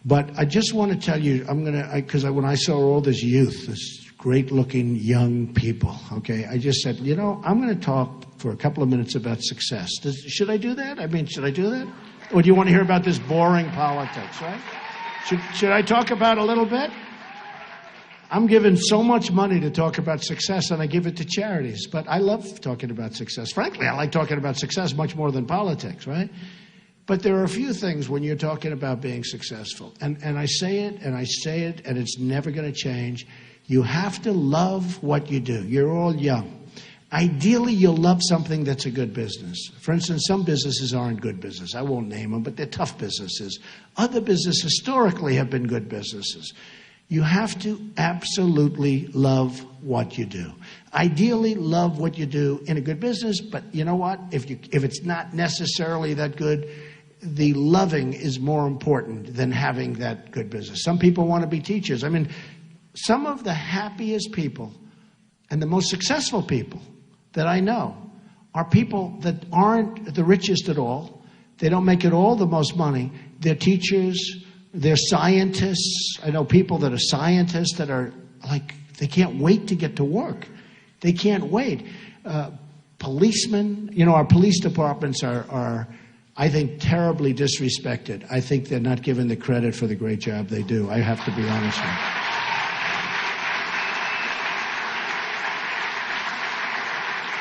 But I just want to tell you, because when I saw all this youth, this great-looking young people, okay, I just said, you know, I'm going to talk for a couple of minutes about success. Should I do that? I mean, should I do that? Or do you want to hear about this boring politics, right? Should I talk about a little bit? I'm given so much money to talk about success, and I give it to charities. But I love talking about success. Frankly, I like talking about success much more than politics, right? But there are a few things when you're talking about being successful. And I say it, and I say it, and it's never going to change. You have to love what you do. You're all young. Ideally, you'll love something that's a good business. For instance, some businesses aren't good business. I won't name them, but they're tough businesses. Other businesses historically have been good businesses. You have to absolutely love what you do. Ideally, love what you do in a good business, but you know what? If it's not necessarily that good, the loving is more important than having that good business. Some people want to be teachers. I mean, some of the happiest people and the most successful people that I know are people that aren't the richest at all. They don't make it all the most money. They're teachers. They're scientists. I know people that are scientists that are like, they can't wait to get to work. They can't wait. Policemen, you know, our police departments are, I think, terribly disrespected. I think they're not given the credit for the great job they do. I have to be honest with you.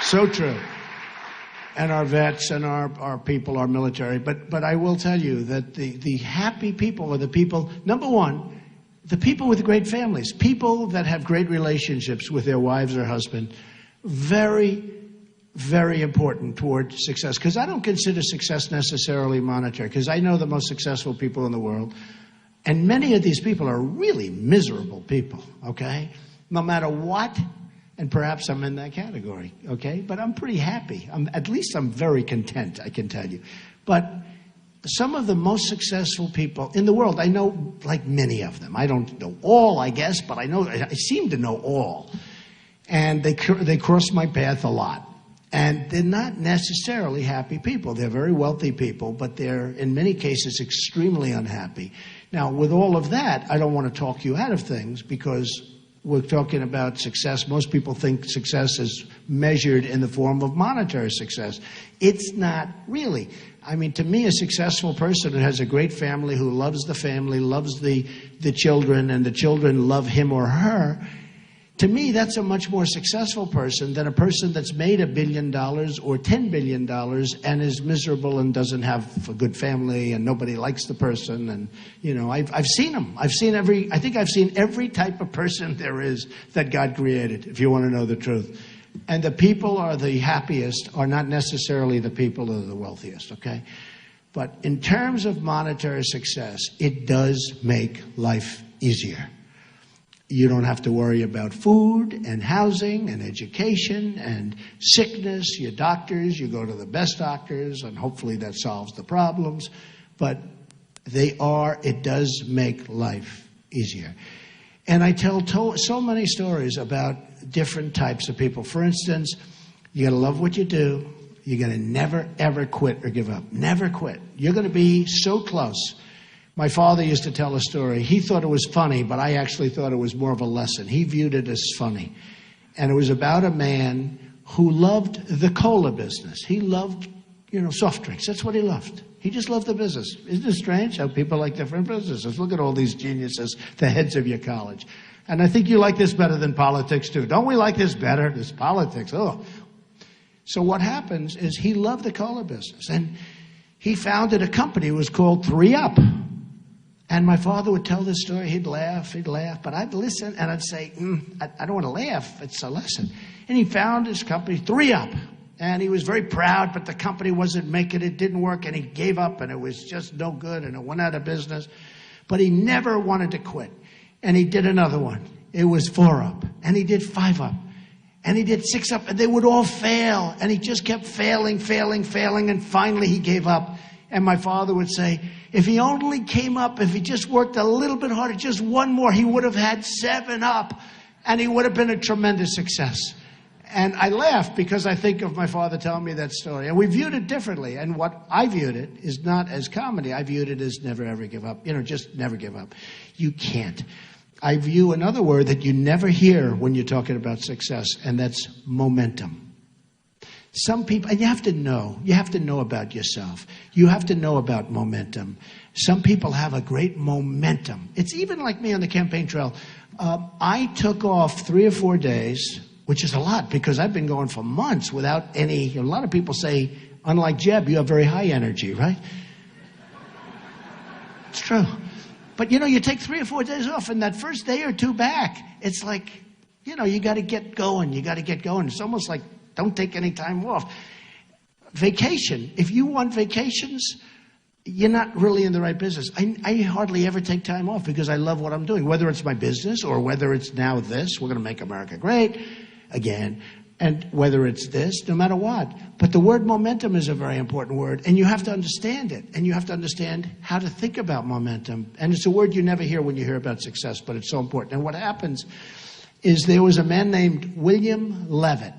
So true. And our vets and our people, our military. But I will tell you that the happy people are the people, number one, the people with great families, people that have great relationships with their wives or husband. Very, very important toward success. Because I don't consider success necessarily monetary. Because I know the most successful people in the world. And many of these people are really miserable people, okay? No matter what. And perhaps I'm in that category, okay? But I'm pretty happy. At least I'm very content, I can tell you. But some of the most successful people in the world, I know like many of them. I don't know all, I guess, but I seem to know all. And they cross my path a lot. And they're not necessarily happy people. They're very wealthy people, but they're, in many cases, extremely unhappy. Now, with all of that, I don't want to talk you out of things because we're talking about success. Most people think success is measured in the form of monetary success. It's not really. I mean, to me, a successful person who has a great family, who loves the family, loves the children, and the children love him or her, to me, that's a much more successful person than a person that's made $1 billion or $10 billion and is miserable and doesn't have a good family and nobody likes the person. And, you know, I've seen them. I think I've seen every type of person there is that God created, if you want to know the truth. And the people are the happiest are not necessarily the people that are the wealthiest, okay? But in terms of monetary success, it does make life easier. You don't have to worry about food and housing and education and sickness. Your doctors, you go to the best doctors, and hopefully that solves the problems. But it does make life easier. And I tell so many stories about different types of people. For instance, you got to love what you do. You're going to never, ever quit or give up. Never quit. You're going to be so close. My father used to tell a story. He thought it was funny, but I actually thought it was more of a lesson. He viewed it as funny. And it was about a man who loved the cola business. He loved, soft drinks. That's what he loved. He just loved the business. Isn't it strange how people like different businesses? Look at all these geniuses, the heads of your college. And I think you like this better than politics, too. Don't we like this better? This politics, oh. So what happens is he loved the cola business. And he founded a company. It was called 3-Up. And my father would tell this story. He'd laugh. But I'd listen, and I'd say, I don't want to laugh. It's a lesson. And he found his company, 3-Up. And he was very proud, but the company wasn't making it. Didn't work, and he gave up, and it was just no good, and it went out of business. But he never wanted to quit. And he did another one. It was 4-Up. And he did 5-Up. And he did 6-Up, and they would all fail. And he just kept failing, and finally he gave up. And my father would say, if he only came up, if he just worked a little bit harder, just one more, he would have had 7-Up, and he would have been a tremendous success. And I laugh because I think of my father telling me that story. And we viewed it differently. And what I viewed it is not as comedy. I viewed it as never, ever give up. Just never give up. You can't. I view another word that you never hear when you're talking about success, and that's momentum. Some people, and you have to know about yourself. You have to know about momentum. Some people have a great momentum. It's even like me on the campaign trail. I took off 3 or 4 days, which is a lot because I've been going for months without any. A lot of people say, unlike Jeb, you have very high energy, right? It's true. But you take 3 or 4 days off, and that first day or two back, it's like, you got to get going. You got to get going. It's almost like don't take any time off. Vacation. If you want vacations, you're not really in the right business. I hardly ever take time off because I love what I'm doing, whether it's my business or whether it's now this. We're going to make America great again. And whether it's this, no matter what. But the word momentum is a very important word, and you have to understand it. And you have to understand how to think about momentum. And it's a word you never hear when you hear about success, but it's so important. And what happens is there was a man named William Levitt.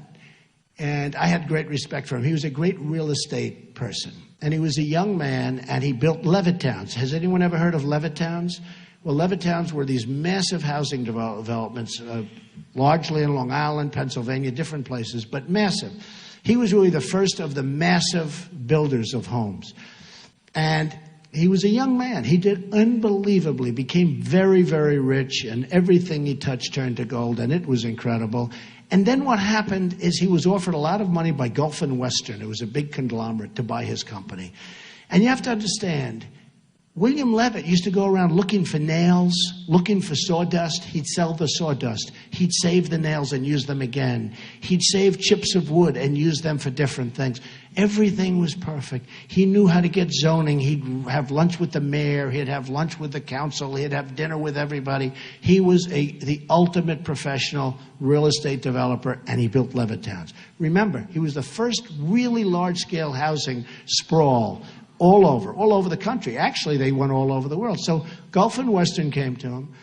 And I had great respect for him. He was a great real estate person. And he was a young man, and he built Levittowns. Has anyone ever heard of Levittowns? Well, Levittowns were these massive housing developments, largely in Long Island, Pennsylvania, different places, but massive. He was really the first of the massive builders of homes. And he was a young man. He did unbelievably, became very, very rich, and everything he touched turned to gold, and it was incredible. And then what happened is he was offered a lot of money by Gulf and Western. It was a big conglomerate to buy his company. And you have to understand, William Levitt used to go around looking for nails, looking for sawdust. He'd sell the sawdust. He'd save the nails and use them again. He'd save chips of wood and use them for different things. Everything was perfect. He knew how to get zoning. He'd have lunch with the mayor. He'd have lunch with the council. He'd have dinner with everybody. He was the ultimate professional real estate developer, and he built Levittowns. Remember, he was the first really large-scale housing sprawl all over the country. Actually, they went all over the world. So Gulf and Western came to him,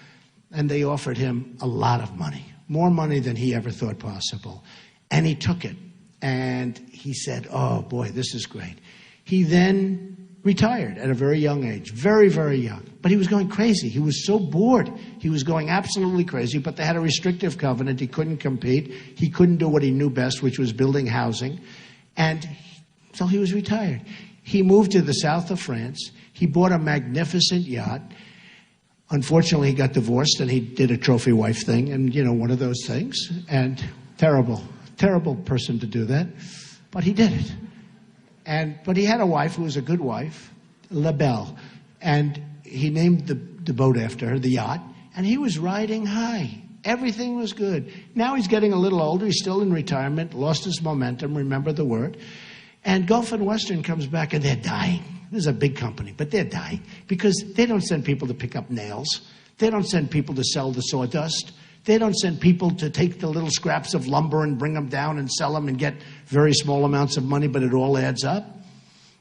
and they offered him a lot of money, more money than he ever thought possible. And he took it. And he said, oh, boy, this is great. He then retired at a very young age, very, very young. But he was going crazy. He was so bored. He was going absolutely crazy, but they had a restrictive covenant. He couldn't compete. He couldn't do what he knew best, which was building housing. And so he was retired. He moved to the south of France. He bought a magnificent yacht. Unfortunately, he got divorced, and he did a trophy wife thing, and, one of those things. And terrible person to do that. But he did it. But he had a wife who was a good wife, La Belle. And he named the boat after her, the yacht. And he was riding high. Everything was good. Now he's getting a little older. He's still in retirement, lost his momentum, remember the word. And Gulf and Western comes back, and they're dying. This is a big company, but they're dying because they don't send people to pick up nails. They don't send people to sell the sawdust. They don't send people to take the little scraps of lumber and bring them down and sell them and get very small amounts of money, but it all adds up.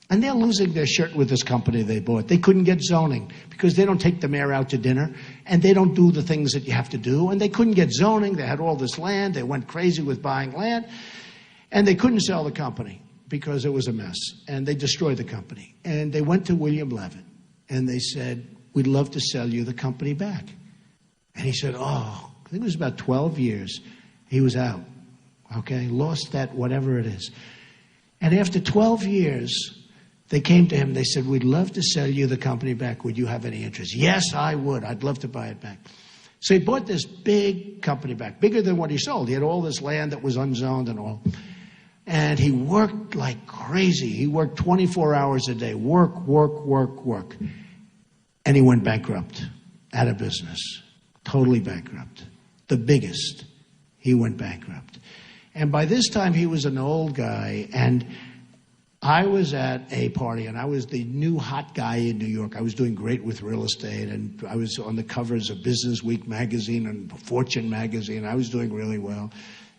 And they're losing their shirt with this company they bought. They couldn't get zoning because they don't take the mayor out to dinner, and they don't do the things that you have to do. And they couldn't get zoning. They had all this land. They went crazy with buying land, and they couldn't sell the company because it was a mess. And they destroyed the company. And they went to William Levitt, and they said, we'd love to sell you the company back. And he said, oh, I think it was about 12 years. He was out, okay? Lost that whatever it is. And after 12 years, they came to him. They said, we'd love to sell you the company back. Would you have any interest? Yes, I would. I'd love to buy it back. So he bought this big company back, bigger than what he sold. He had all this land that was unzoned and all. And he worked like crazy. He worked 24 hours a day. Work. And he went bankrupt, out of business, totally bankrupt. The biggest, he went bankrupt. And by this time, he was an old guy, and I was at a party, and I was the new hot guy in New York. I was doing great with real estate, and I was on the covers of Business Week magazine and Fortune magazine. I was doing really well.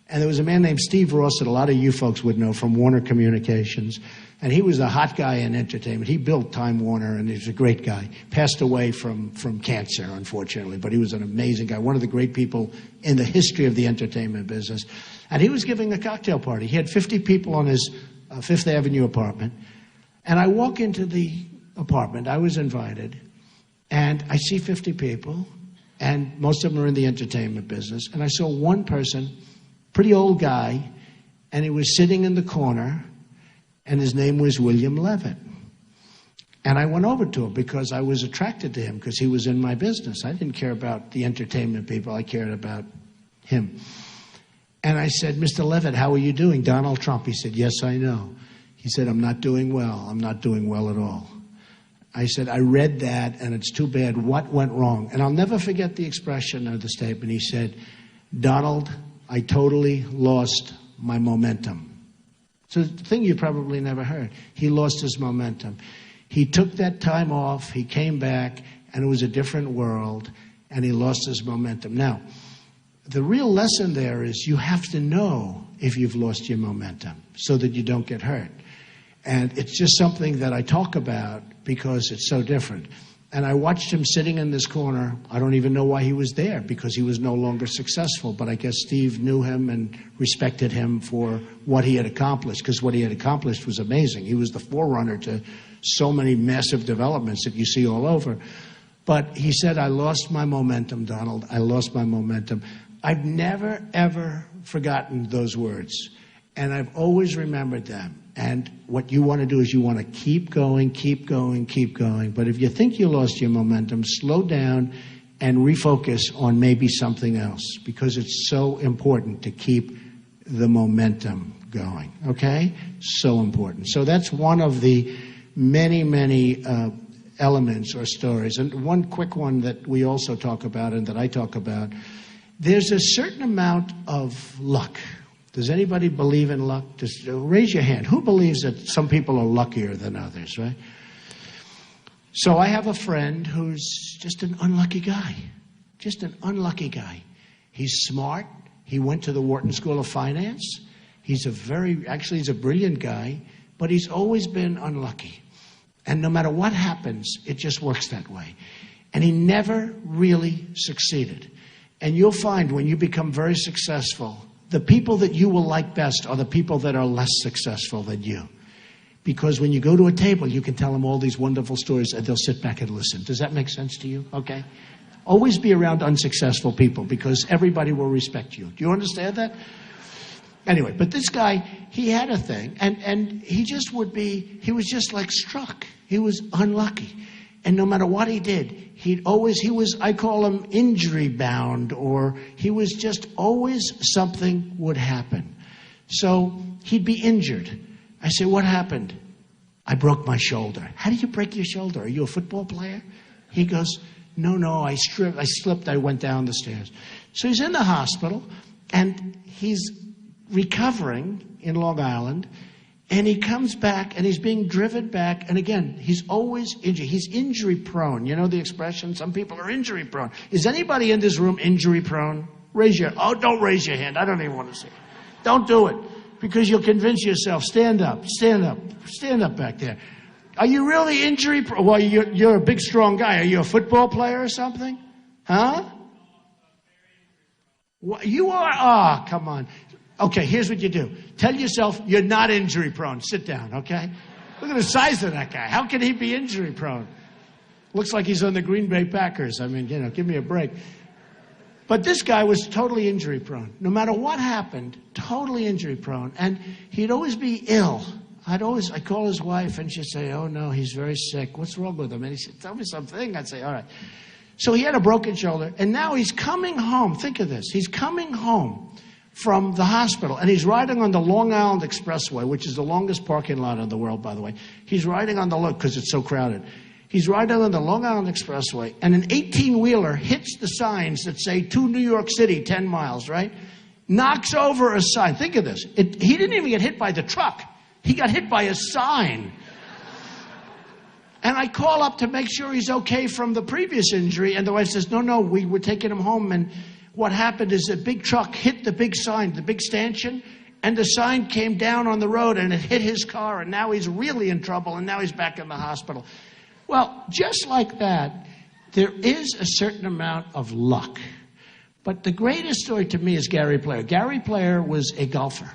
And there was a man named Steve Ross that a lot of you folks would know from Warner Communications. And he was a hot guy in entertainment. He built Time Warner, and he was a great guy. Passed away from cancer, unfortunately, but he was an amazing guy, one of the great people in the history of the entertainment business. And he was giving a cocktail party. He had 50 people on his Fifth Avenue apartment. And I walk into the apartment. I was invited. And I see 50 people, and most of them are in the entertainment business. And I saw one person, pretty old guy, and he was sitting in the corner, and his name was William Levitt. And I went over to him because I was attracted to him because he was in my business. I didn't care about the entertainment people. I cared about him. And I said, Mr. Levitt, how are you doing? Donald Trump. He said, yes, I know. He said, I'm not doing well. I'm not doing well at all. I said, I read that, and it's too bad. What went wrong? And I'll never forget the expression of the statement. He said, Donald, I totally lost my momentum. So the thing you probably never heard. He lost his momentum. He took that time off, he came back, and it was a different world, and he lost his momentum. Now, the real lesson there is you have to know if you've lost your momentum so that you don't get hurt. And it's just something that I talk about because it's so different. And I watched him sitting in this corner. I don't even know why he was there, because he was no longer successful. But I guess Steve knew him and respected him for what he had accomplished, because what he had accomplished was amazing. He was the forerunner to so many massive developments that you see all over. But he said, I lost my momentum, Donald. I lost my momentum. I've never, ever forgotten those words. And I've always remembered them. And what you want to do is you want to keep going, keep going, keep going. But if you think you lost your momentum, slow down and refocus on maybe something else, because it's so important to keep the momentum going, okay? So important. So that's one of the many, many elements or stories. And one quick one that we also talk about and that I talk about, there's a certain amount of luck. Does anybody believe in luck? Just raise your hand. Who believes that some people are luckier than others, right? So I have a friend who's just an unlucky guy. Just an unlucky guy. He's smart. He went to the Wharton School of Finance. He's a brilliant guy, but he's always been unlucky. And no matter what happens, it just works that way. And he never really succeeded. And you'll find when you become very successful, the people that you will like best are the people that are less successful than you. Because when you go to a table, you can tell them all these wonderful stories and they'll sit back and listen. Does that make sense to you? Okay? Always be around unsuccessful people because everybody will respect you. Do you understand that? Anyway, but this guy, he had a thing, and he was just like struck. He was unlucky. And no matter what he did, I call him injury bound, or he was just always something would happen. So he'd be injured. I say, what happened? I broke my shoulder. How did you break your shoulder? Are you a football player? He goes, no, I slipped, I went down the stairs. So he's in the hospital, and he's recovering in Long Island, and he comes back, and he's being driven back. And again, he's always injured. He's injury prone. You know the expression? Some people are injury prone. Is anybody in this room injury prone? Don't raise your hand. I don't even want to see it. Don't do it, because you'll convince yourself. Stand up back there. Are you really injury prone? Well, you're a big, strong guy. Are you a football player or something? Huh? You are? Ah, come on. Okay, here's what you do. Tell yourself you're not injury prone. Sit down, okay? Look at the size of that guy. How can he be injury prone? Looks like he's on the Green Bay Packers. I mean, give me a break. But this guy was totally injury prone. No matter what happened, totally injury prone. And he'd always be ill. I'd call his wife and she'd say, oh no, he's very sick. What's wrong with him? And he said, tell me something. I'd say, all right. So he had a broken shoulder, and now he's coming home. Think of this. He's coming home from the hospital, and he's riding on the Long Island Expressway, which is the longest parking lot in the world, by the way. He's riding on because it's so crowded. He's riding on the Long Island Expressway, and an 18-wheeler hits the signs that say, to New York City, 10 miles, right? Knocks over a sign. Think of this. He didn't even get hit by the truck. He got hit by a sign. And I call up to make sure he's okay from the previous injury, and the wife says, no, we were taking him home, and what happened is a big truck hit the big sign, the big stanchion, and the sign came down on the road and it hit his car, and now he's really in trouble, and now he's back in the hospital. Well, just like that, there is a certain amount of luck. But the greatest story to me is Gary Player. Gary Player was a golfer,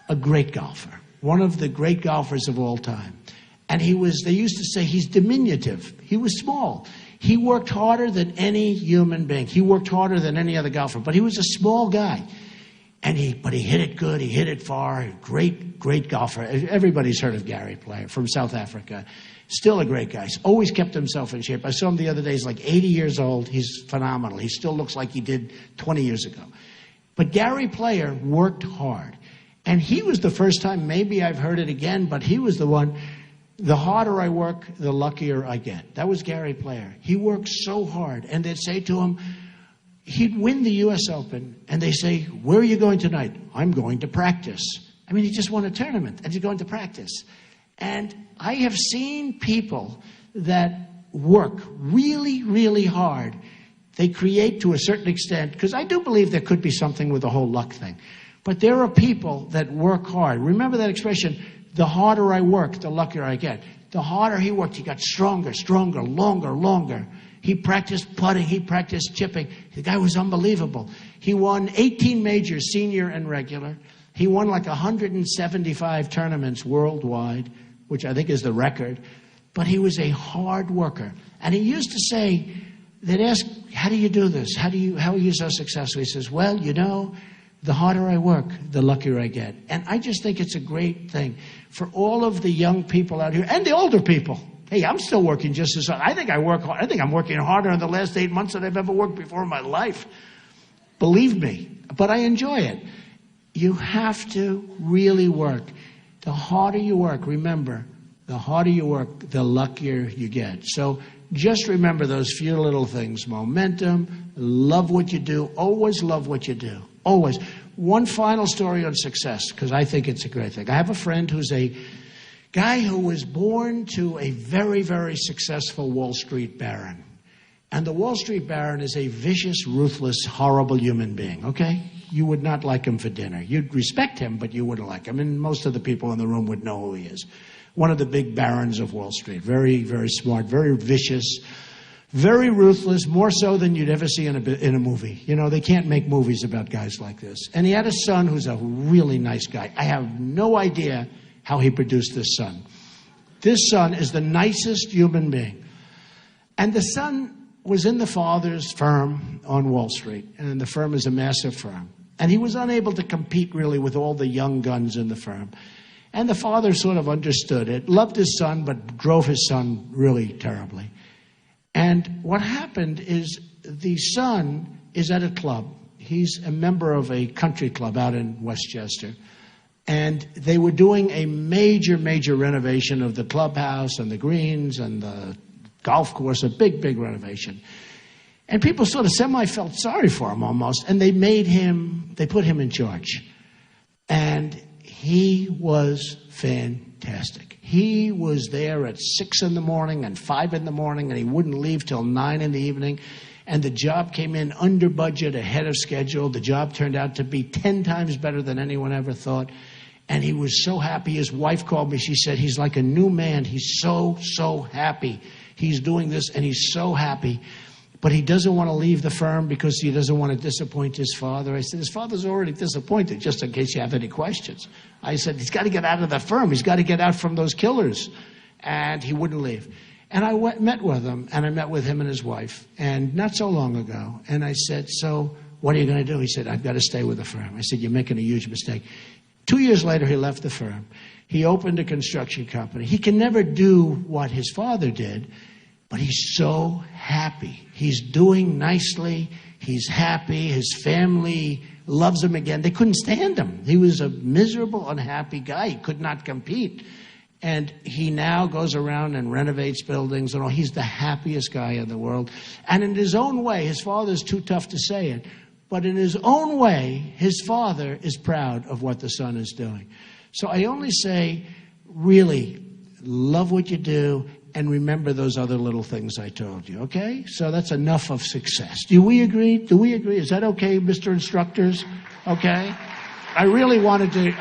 a great golfer, one of the great golfers of all time. And they used to say he's diminutive. He was small. He worked harder than any human being. He worked harder than any other golfer, but he was a small guy. But he hit it good, he hit it far, great golfer. Everybody's heard of Gary Player from South Africa. Still a great guy. He's always kept himself in shape. I saw him the other day, he's like 80 years old. He's phenomenal. He still looks like he did 20 years ago. But Gary Player worked hard. And he was the first time, maybe I've heard it again, but he was the one, the harder I work, the luckier I get. That was Gary Player. He worked so hard. And they'd say to him, he'd win the U.S. Open, and they say, where are you going tonight? I'm going to practice. I mean, he just won a tournament, and he's going to practice. And I have seen people that work really, really hard. They create to a certain extent, because I do believe there could be something with the whole luck thing. But there are people that work hard. Remember that expression, the harder I work, the luckier I get. The harder he worked, he got stronger, longer. He practiced putting, he practiced chipping. The guy was unbelievable. He won 18 majors, senior and regular. He won like 175 tournaments worldwide, which I think is the record. But he was a hard worker. And he used to say, they'd ask, how do you do this? How are you so successful? He says, well, you know, the harder I work, the luckier I get. And I just think it's a great thing for all of the young people out here and the older people. Hey, I'm still working just as hard. I think I work hard. I think I'm working harder in the last 8 months than I've ever worked before in my life. Believe me. But I enjoy it. You have to really work. The harder you work, remember, the harder you work, the luckier you get. So just remember those few little things. Momentum, love what you do. Always love what you do. Always. One final story on success, because I think it's a great thing. I have a friend who's a guy who was born to a very, very successful Wall Street baron. And the Wall Street baron is a vicious, ruthless, horrible human being, okay? You would not like him for dinner. You'd respect him, but you wouldn't like him. And most of the people in the room would know who he is. One of the big barons of Wall Street. Very, very smart, very vicious, very ruthless, more so than you'd ever see in a movie. You know, they can't make movies about guys like this. And he had a son who's a really nice guy. I have no idea how he produced this son. This son is the nicest human being. And the son was in the father's firm on Wall Street, and the firm is a massive firm. And he was unable to compete really with all the young guns in the firm. And the father sort of understood it, loved his son, but drove his son really terribly. And what happened is the son is at a club. He's a member of a country club out in Westchester. And they were doing a major, major renovation of the clubhouse and the greens and the golf course, a big, big renovation. And people sort of semi-felt sorry for him almost, and they put him in charge. And he was fantastic. He was there at 6 in the morning and 5 in the morning, and he wouldn't leave till 9 in the evening. And the job came in under budget, ahead of schedule. The job turned out to be 10 times better than anyone ever thought. And he was so happy. His wife called me. She said, he's like a new man. He's so, so happy. He's doing this, and he's so happy. But he doesn't want to leave the firm because he doesn't want to disappoint his father. I said, his father's already disappointed, just in case you have any questions. I said, he's got to get out of the firm. He's got to get out from those killers. And he wouldn't leave. And I met with him, and I met with him and his wife, and not so long ago. And I said, so what are you going to do? He said, I've got to stay with the firm. I said, you're making a huge mistake. 2 years later, he left the firm. He opened a construction company. He can never do what his father did, but he's so happy. He's doing nicely. He's happy. His family loves him again. They couldn't stand him. He was a miserable, unhappy guy. He could not compete. And he now goes around and renovates buildings and all. He's the happiest guy in the world. And in his own way, his father's too tough to say it, but in his own way, his father is proud of what the son is doing. So I only say, really, love what you do and remember those other little things I told you, okay? So that's enough of success. Do we agree? Do we agree? Is that okay, Mr. Instructors? Okay? I wanted to